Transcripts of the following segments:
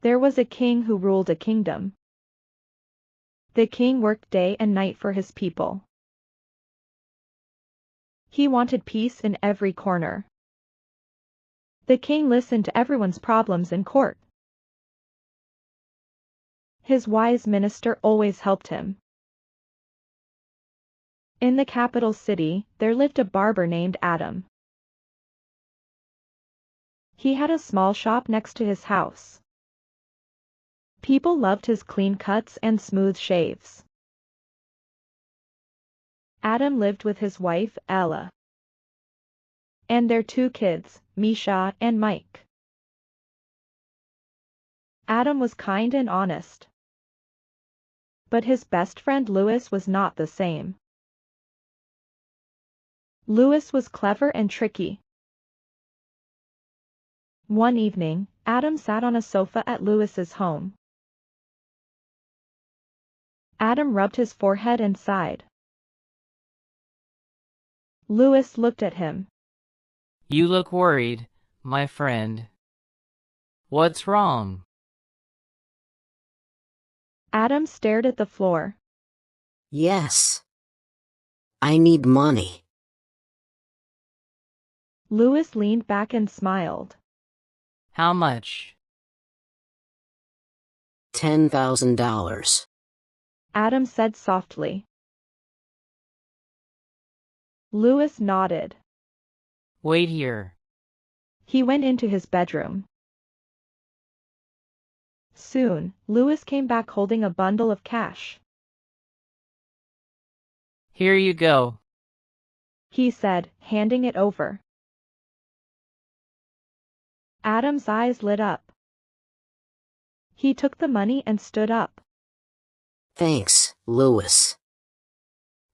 There was a king who ruled a kingdom. The king worked day and night for his people. He wanted peace in every corner. The king listened to everyone's problems in court. His wise minister always helped him. In the capital city, there lived a barber named Adam. He had a small shop next to his house. People loved his clean cuts and smooth shaves. Adam lived with his wife, Ella, and their 2 kids, Misha and Mike. Adam was kind and honest. But his best friend Louis was not the same. Louis was clever and tricky. One evening, Adam sat on a sofa at Louis's home. Adam rubbed his forehead and sighed. Louis looked at him. You look worried, my friend. What's wrong? Adam stared at the floor. Yes. I need money. Louis leaned back and smiled. How much? $10,000. Adam said softly. Louis nodded. Wait here. He went into his bedroom. Soon, Louis came back holding a bundle of cash. Here you go. He said, handing it over. Adam's eyes lit up. He took the money and stood up. Thanks, Louis.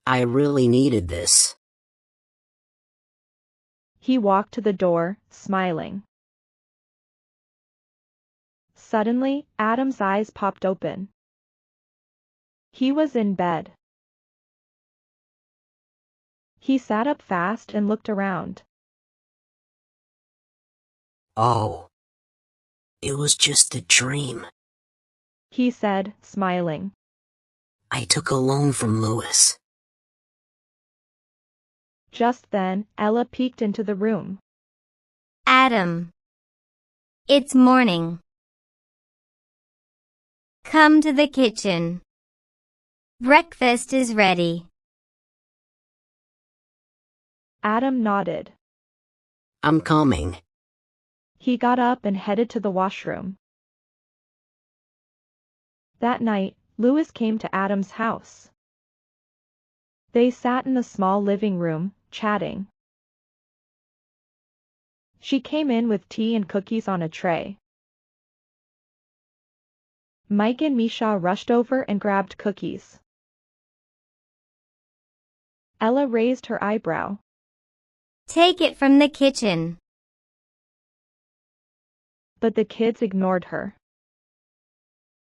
I really needed this. He walked to the door, smiling. Suddenly, Adam's eyes popped open. He was in bed. He sat up fast and looked around. Oh. It was just a dream. He said, smiling. I took a loan from Louis. Just then, Ella peeked into the room. Adam. It's morning. Come to the kitchen. Breakfast is ready. Adam nodded. I'm coming. He got up and headed to the washroom. That night, Louis came to Adam's house. They sat in the small living room, chatting. She came in with tea and cookies on a tray. Mike and Misha rushed over and grabbed cookies. Ella raised her eyebrow. Take it from the kitchen. But the kids ignored her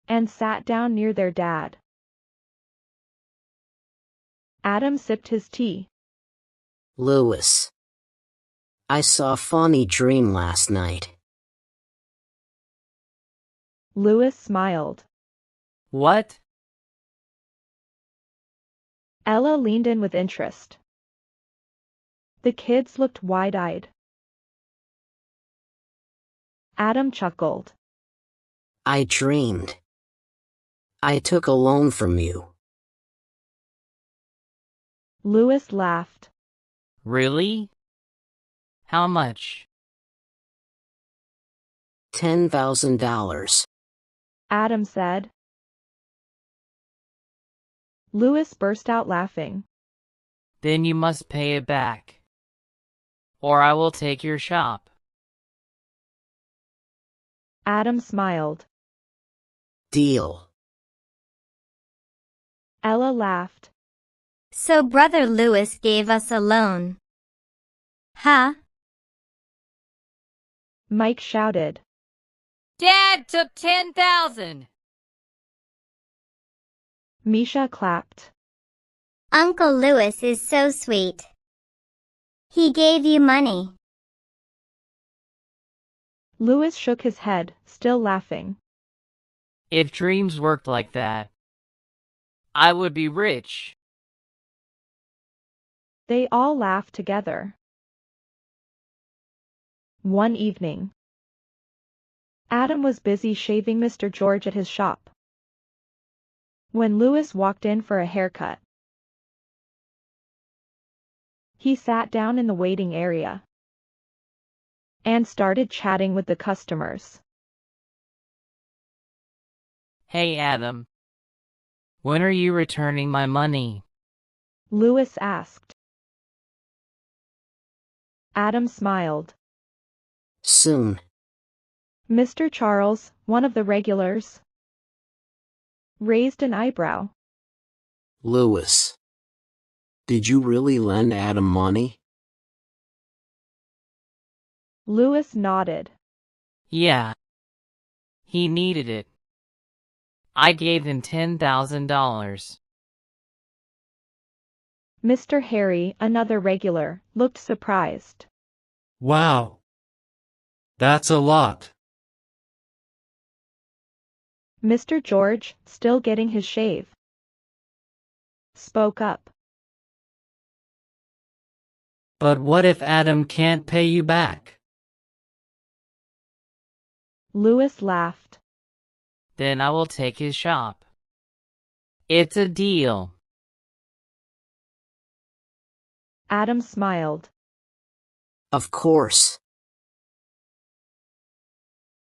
and sat down near their dad. Adam sipped his tea. Louis. I saw a funny dream last night. Louis smiled. What? Ella leaned in with interest. The kids looked wide-eyed. Adam chuckled. I dreamed. I took a loan from you. Louis laughed. Really? How much? $10,000. Adam said. Louis burst out laughing. Then you must pay it back. Or I will take your shop. Adam smiled. Deal. Ella laughed. So Brother Louis gave us a loan. Huh? Mike shouted. Dad took 10,000. Misha clapped. Uncle Louis is so sweet. He gave you money. Louis shook his head, still laughing. If dreams worked like that, I would be rich. They all laughed together. One evening, Adam was busy shaving Mr. George at his shop when Louis walked in for a haircut. He sat down in the waiting area and started chatting with the customers. Hey Adam, when are you returning my money? Louis asked. Adam smiled. Soon. Mr. Charles, one of the regulars, raised an eyebrow. Louis. Did you really lend Adam money? Louis nodded. Yeah, he needed it. I gave him $10,000. Mr. Harry, another regular, looked surprised. Wow. That's a lot. Mr. George, still getting his shave, spoke up. But what if Adam can't pay you back? Louis laughed. Then I will take his shop. It's a deal. Adam smiled. Of course.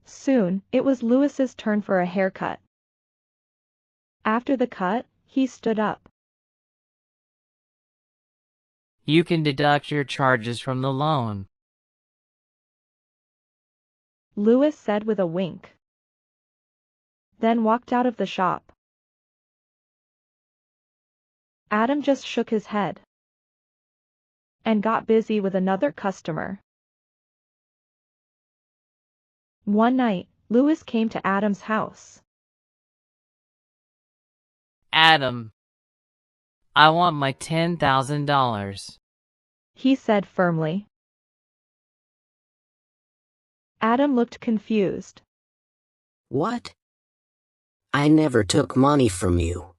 Soon, it was Louis's turn for a haircut. After the cut, he stood up. You can deduct your charges from the loan. Louis said with a wink. Then walked out of the shop. Adam just shook his head and got busy with another customer. One night, Louis came to Adam's house. Adam, I want my $10,000. He said firmly. Adam looked confused. What? I never took money from you.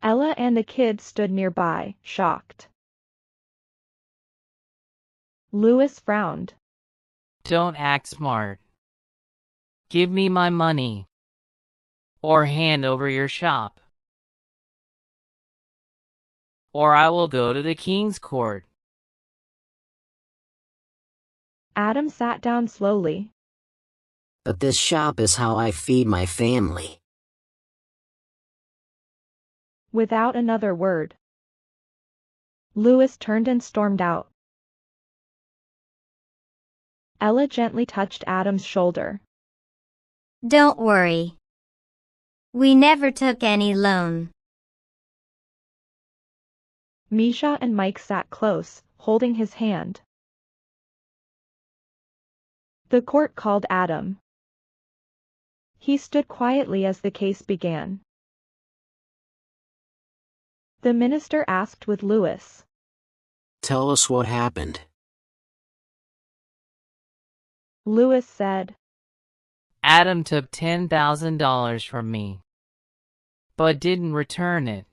Ella and the kids stood nearby, shocked. Louis frowned. Don't act smart. Give me my money. Or hand over your shop. Or I will go to the King's Court. Adam sat down slowly. But this shop is how I feed my family. Without another word, Louis turned and stormed out. Ella gently touched Adam's shoulder. Don't worry. We never took any loan. Misha and Mike sat close, holding his hand. The court called Adam. He stood quietly as the case began. The minister asked with Louis. Tell us what happened. Louis said. Adam took $10,000 from me, but didn't return it.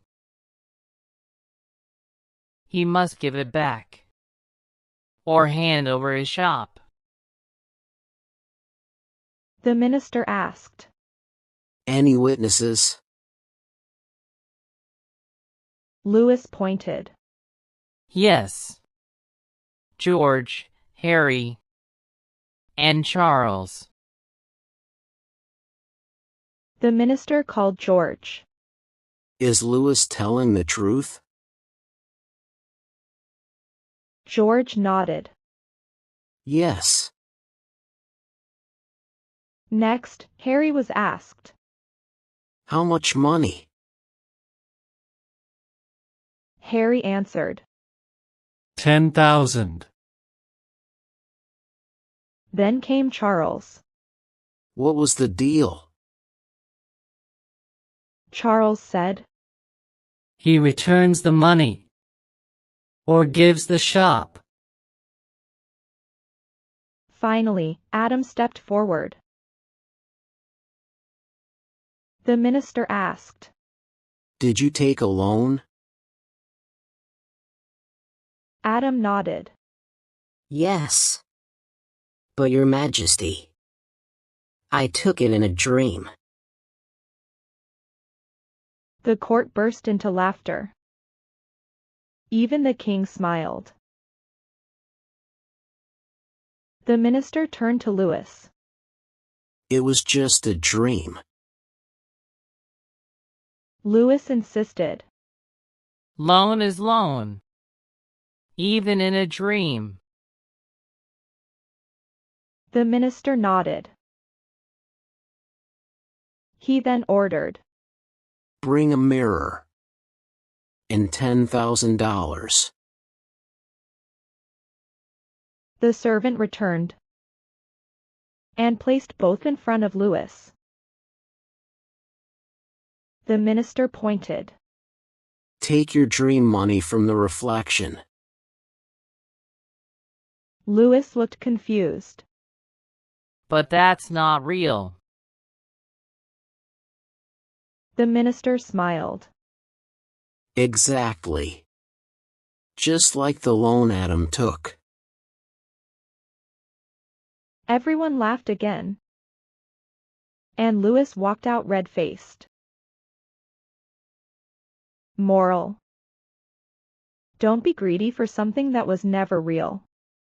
He must give it back. Or hand over his shop. The minister asked. Any witnesses? Louis pointed. Yes. George, Harry, and Charles. The minister called George. Is Louis telling the truth? George nodded. Yes. Next, Harry was asked. How much money? Harry answered. 10,000. Then came Charles. What was the deal? Charles said. He returns the money. Or gives the shop. Finally, Adam stepped forward. The minister asked. Did you take a loan? Adam nodded. Yes. But your majesty, I took it in a dream. The court burst into laughter. Even the king smiled. The minister turned to Louis. It was just a dream. Louis insisted. Loan is loan. Even in a dream. The minister nodded. He then ordered. Bring a mirror. And $10,000. The servant returned and placed both in front of Louis. The minister pointed. Take your dream money from the reflection. Louis looked confused. But that's not real. The minister smiled. Exactly. Just like the loan Adam took. Everyone laughed again. And Louis walked out red-faced. Moral: don't be greedy for something that was never real.